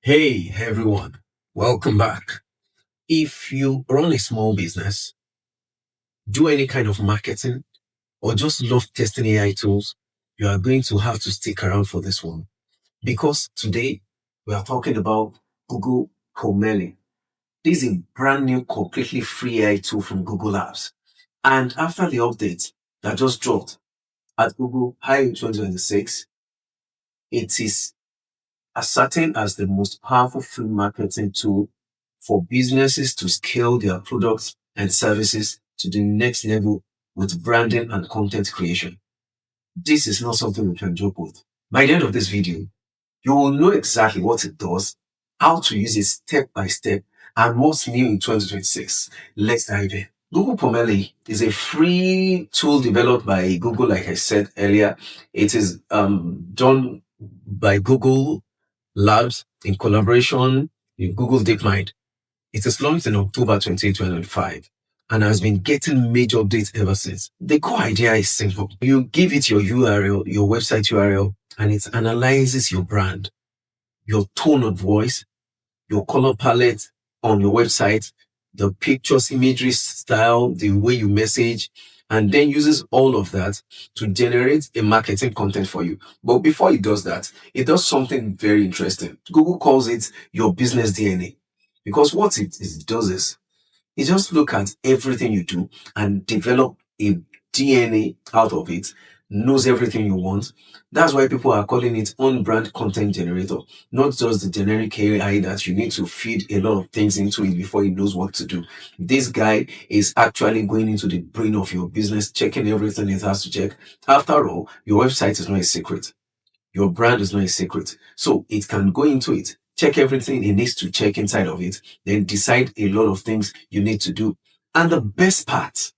Hey everyone, welcome back. If you run a small business, do any kind of marketing, or just love testing AI tools, you are going to have to stick around for this one. Because today we are talking about Google Pomelli. This is a brand new, completely free AI tool from Google Labs. And after the update that just dropped at Google High in 2026, it is ascertained as the most powerful free marketing tool for businesses to scale their products and services to the next level with branding and content creation. This is not something we can joke with. By the end of this video, you will know exactly what it does, how to use it step by step, and what's new in 2026. Let's dive in. Google Pomelli is a free tool developed by Google, like I said earlier. It is done by Google Labs in collaboration with Google DeepMind. It was launched in October 2025 and has been getting major updates ever since. The core idea is simple. You give it your URL, your website URL, and it analyzes your brand, your tone of voice, your color palette on your website, the pictures, imagery style, the way you message, and then uses all of that to generate a marketing content for you. But before it does that, it does something very interesting. Google calls it your business DNA. Because what it does is you just look at everything you do and develop a DNA out of it, knows everything you want. That's why people are calling it on-brand content generator, not just the generic AI that you need to feed a lot of things into it before it knows what to do. This guy is actually going into the brain of your business, checking everything it has to check. After all, your website is not a secret. Your brand is not a secret. So it can go into it, check everything it needs to check inside of it, then decide a lot of things you need to do. And the best part,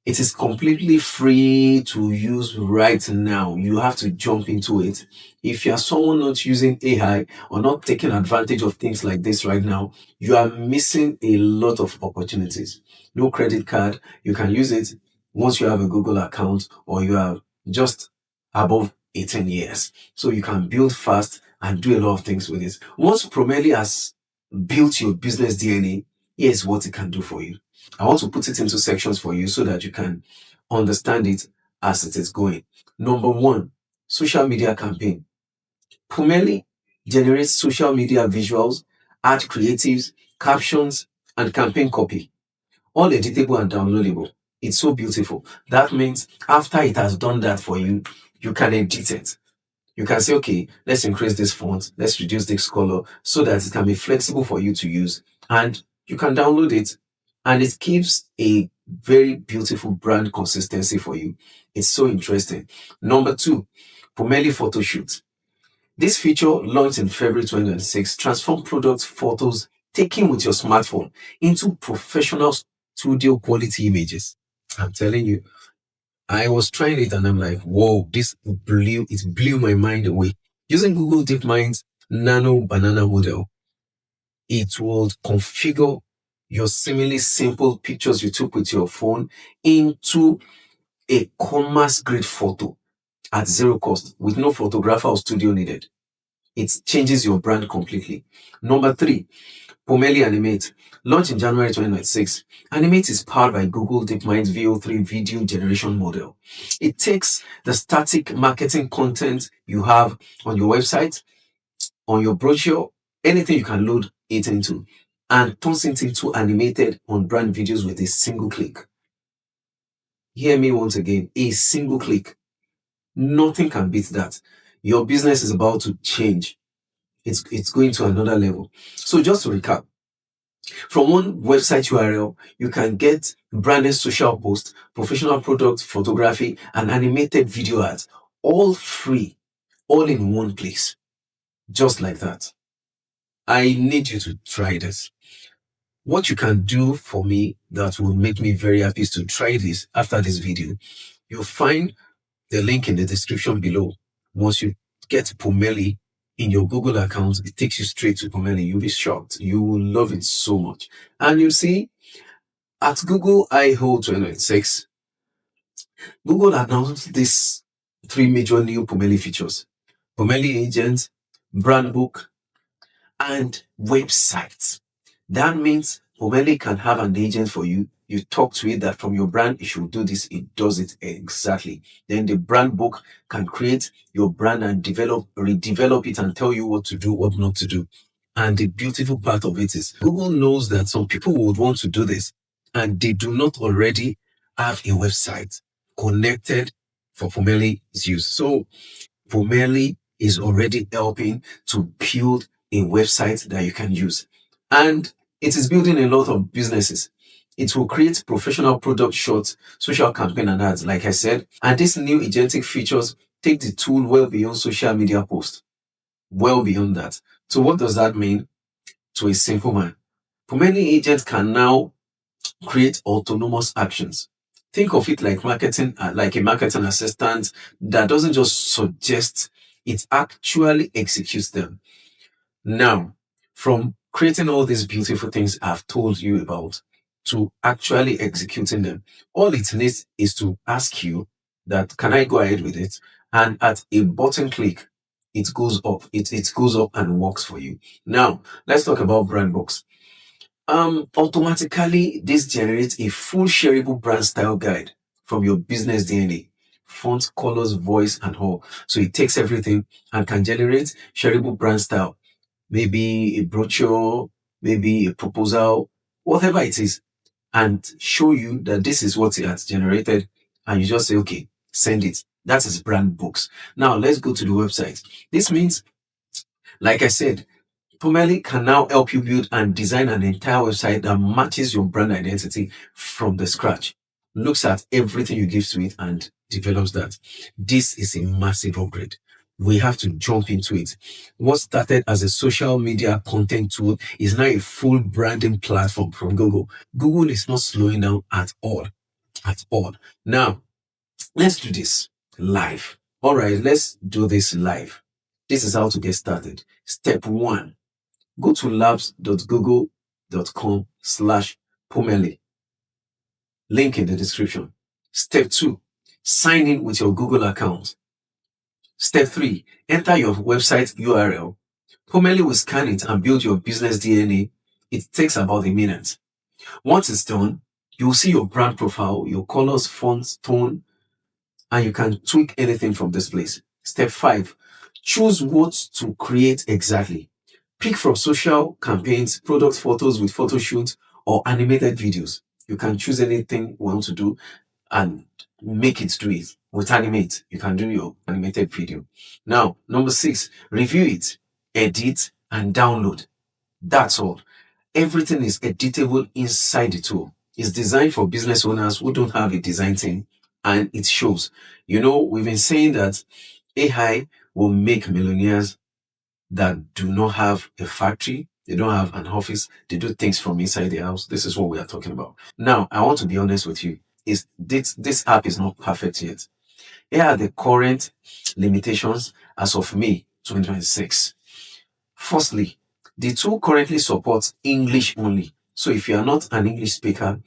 it is completely free to use right now. You have to jump into it. If you are someone not using AI or not taking advantage of things like this right now, you are missing a lot of opportunities. No credit card. You can use it once you have a Google account or you are just above 18 years. So you can build fast and do a lot of things with it. Once Promeli has built your business DNA, here's what it can do for you. I want to put it into sections for you so that you can understand it as it is going. Number one, social media campaign. Pomelli generates social media visuals, art creatives, captions, and campaign copy. All editable and downloadable. It's so beautiful. That means after it has done that for you, you can edit it. You can say, okay, let's increase this font, let's reduce this color so that it can be flexible for you to use. And you can download it and it gives a very beautiful brand consistency for you. It's so interesting. Number two, Pomelli Photoshoot. This feature launched in February 2026 transform product photos taken with your smartphone into professional studio quality images. I'm telling you, I was trying it and I'm like, whoa, it blew my mind away. Using Google DeepMind's Nano Banana model, it will configure your seemingly simple pictures you took with your phone into a commerce grade photo at zero cost with no photographer or studio needed. It changes your brand completely. Number three, Pomelli Animate. Launched in January 2026, Animate is powered by Google DeepMind's VO3 video generation model. It takes the static marketing content you have on your website, on your brochure, anything you can load it into, and turns it into animated on brand videos with a single click. Hear me once again, a single click. Nothing can beat that. Your business is about to change. It's going to another level. So just to recap, from one website URL, you can get branded social posts, professional product photography, and animated video ads, all free, all in one place. Just like that. I need you to try this. What you can do for me that will make me very happy is to try this after this video. You'll find the link in the description below. Once you get Pomelli in your Google account, it takes you straight to Pomelli. You'll be shocked. You will love it so much. And you see, at Google I/O 2026, Google announced these three major new Pomelli features. Pomelli Agent, Brand Book, and websites. That means Pomelli can have an agent for you. You talk to it that from your brand, it should do this. It does it exactly. Then the brand book can create your brand and redevelop it and tell you what to do, what not to do. And the beautiful part of it is Google knows that some people would want to do this and they do not already have a website connected for Pomelli's use. So Pomelli is already helping to build a website that you can use. And it is building a lot of businesses. It will create professional product shots, social campaign and ads, like I said. And these new agentic features take the tool well beyond social media posts, well beyond that. So what does that mean to a simple man? Pomelli agents can now create autonomous actions. Think of it like marketing, like a marketing assistant that doesn't just suggest, it actually executes them. Now, from creating all these beautiful things I've told you about to actually executing them, all it needs is to ask you that, can I go ahead with it? And at a button click, it goes up. It goes up and works for you. Now, let's talk about brand books. Automatically, this generates a full shareable brand style guide from your business DNA, font, colors, voice, and all. So it takes everything and can generate shareable brand style, maybe a brochure, maybe a proposal, whatever it is, and show you that this is what it has generated. And you just say, okay, send it. That is brand books. Now let's go to the website. This means, like I said, Pomelli can now help you build and design an entire website that matches your brand identity from the scratch, looks at everything you give to it and develops that. This is a massive upgrade. We have to jump into it. What started as a social media content tool is now a full branding platform from Google. Google is not slowing down at all. At all. Now, let's do this live. All right, let's do this live. This is how to get started. Step one, go to labs.google.com/Pomelli. Link in the description. Step 2, sign in with your Google account. Step 3, enter your website URL. Pomelli will scan it and build your business DNA. It takes about a minute. Once it's done, you'll see your brand profile, your colors, fonts, tone, and you can tweak anything from this place. Step 5, choose what to create exactly. Pick from social campaigns, product photos with Photoshoot, or animated videos. You can choose anything you want to do and make it do it. With Animate, you can do your animated video. Now, number 6, review it, edit, and download. That's all. Everything is editable inside the tool. It's designed for business owners who don't have a design team, and it shows. You know, we've been saying that AI will make millionaires that do not have a factory, they don't have an office, they do things from inside the house. This is what we are talking about. Now, I want to be honest with you. Is this app is not perfect yet. Here are the current limitations as of May 2026. Firstly, the tool currently supports English only. So if you are not an English speaker,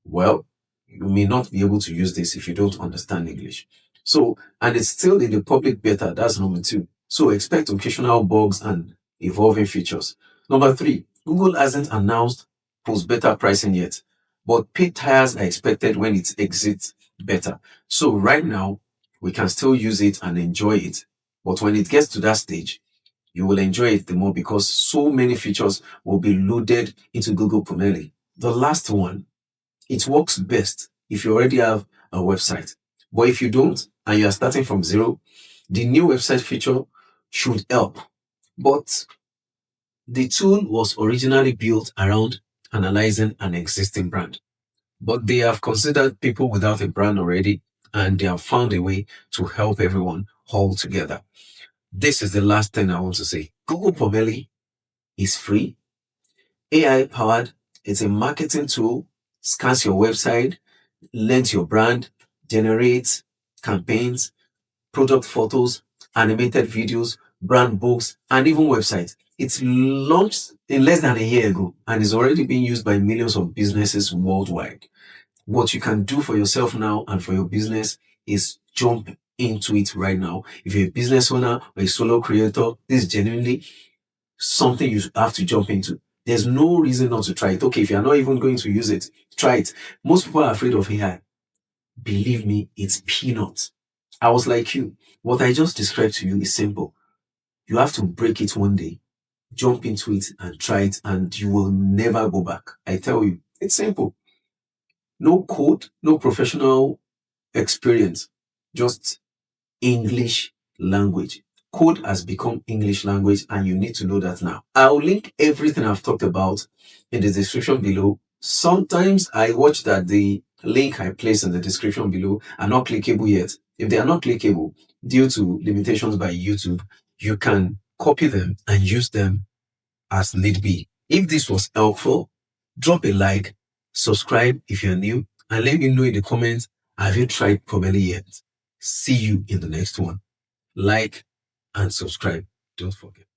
well, you may not be able to use this if you don't understand English. So, and it's still in the public beta, that's number 2. So expect occasional bugs and evolving features. Number 3, Google hasn't announced post-beta pricing yet, but paid tiers are expected when it exits beta. So right now, we can still use it and enjoy it. But when it gets to that stage, you will enjoy it the more because so many features will be loaded into Google Pomelli. The last one, it works best if you already have a website. But if you don't and you are starting from zero, the new website feature should help. But the tool was originally built around analyzing an existing brand. But they have considered people without a brand already, and they have found a way to help everyone all together. This is the last thing I want to say. Google Pomelli is free, AI powered. It's a marketing tool, scans your website, learns your brand, generates campaigns, product photos, animated videos, brand books, and even websites. It's launched in less than a year ago and is already being used by millions of businesses worldwide. What you can do for yourself now and for your business is jump into it right now. If you're a business owner or a solo creator, this is genuinely something you have to jump into. There's no reason not to try it. Okay, if you're not even going to use it, try it. Most people are afraid of AI. Believe me, it's peanuts. I was like you. What I just described to you is simple. You have to break it one day, jump into it and try it, and you will never go back. I tell you, it's simple. No code, no professional experience, just English language. Code has become English language, and you need to know that now. I'll link everything I've talked about in the description below. Sometimes I watch that the link I place in the description below are not clickable yet. If they are not clickable due to limitations by YouTube, you can copy them and use them as need be. If this was helpful, drop a like, subscribe if you're new, and let me know in the comments, have you tried Pomelli yet? See you in the next one. Like and subscribe. Don't forget.